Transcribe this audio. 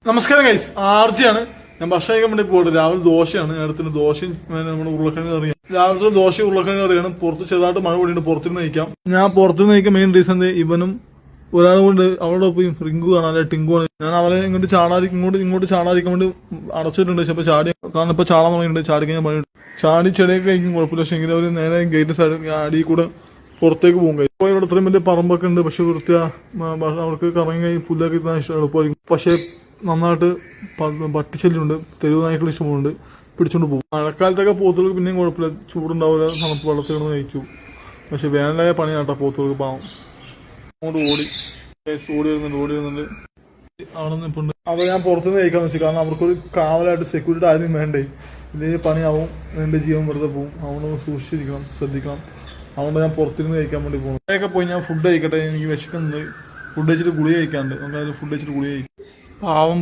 നമസ്കാരം ഗൈസ്, ആർജിയാണ്. ഞാൻ ഭക്ഷണം കഴിക്കാൻ വേണ്ടി പോയിട്ട് രാവിലെ ദോശയാണ്. ഞാൻ എടുത്തിട്ട് ദോശയും നമ്മുടെ ഉരുളക്കിഴങ്ങ് കറിയാണ്. രാവിലത്തെ ദോശ ഉരുളക്കിഴങ്ങ് കറിയാണ്. പുറത്ത് ചെറുതായിട്ട് മഴ പൊടിയുണ്ട്, പുറത്തുനിന്ന് കഴിക്കാം. ഞാൻ പുറത്തുനിന്ന് കഴിക്കാൻ മെയിൻ റീസൺ ഇവനും ഒരാൾ കൊണ്ട് അവളുടെ ഒപ്പം റിങ്കു കാണാൻ ടിങ്കു ആണ്. ഞാൻ അവനെ ഇങ്ങോട്ട് ചാടാതിരിക്കാൻ വേണ്ടി അടച്ചിട്ടുണ്ട്. പക്ഷെ ചാടി കാരണം ഇപ്പൊ ചാടാൻ തുടങ്ങിയിട്ടുണ്ട്. ചാടി കഴിഞ്ഞാൽ പണിയുണ്ട്. ചാടി ചെടിയൊക്കെ കഴിക്കും കുഴപ്പമില്ല. പക്ഷെ എങ്കിലും അവർ നേരെ ഗേറ്റ് സൈഡ് അടി കൂടെ പുറത്തേക്ക് പോകും. ഇപ്പോൾ ഇവിടെ ഇത്രയും വലിയ പറമ്പൊക്കെ ഉണ്ട്. പക്ഷെ അവർക്ക് കറങ്ങി പുല്ലൊക്കെ ഇഷ്ടം എളുപ്പമായിരിക്കും. പക്ഷെ നന്നായിട്ട് പട്ടിശല്യമുണ്ട്. തെരുവ് നായ്ക്കൾ ഇഷ്ടമുണ്ട്, പിടിച്ചോണ്ട് പോകും. മഴക്കാലത്തൊക്കെ പോത്തുകൾക്ക് പിന്നെയും കുഴപ്പമില്ല, ചൂടുണ്ടാവില്ല, തണുപ്പ് വെള്ളത്തിൽ കിടന്ന് കഴിച്ചു. പക്ഷെ വേനലായ പണിയാട്ടോ പോത്തുകൾക്ക്. പാവം അങ്ങോട്ട് ഓടി വരുന്നുണ്ട് അവിടെ നിൽപ്പുണ്ട്. അപ്പോൾ ഞാൻ പുറത്തുനിന്ന് കഴിക്കാന്ന് വെച്ചാൽ കാരണം അവർക്കൊരു കാവലായിട്ട് സെക്യൂരിറ്റി ആരും വേണ്ടേ. ഇല്ലെങ്കിൽ പണിയാവും, എൻ്റെ ജീവൻ വെറുതെ പോകും. അതുകൊണ്ട് സൂക്ഷിച്ചിരിക്കണം, ശ്രദ്ധിക്കണം. അതുകൊണ്ട് ഞാൻ പുറത്തിരുന്ന് കഴിക്കാൻ വേണ്ടി പോകും. അതൊക്കെ പോയി ഞാൻ ഫുഡ് കഴിക്കട്ടെ, എനിക്ക് വിശക്കുന്നുണ്ട്. ഫുഡ് കഴിച്ചിട്ട് ഗുളിക കഴിക്കാണ്ട്. ഫുഡ് കഴിച്ചിട്ട് ഗുളിക കഴിക്കും. പാവം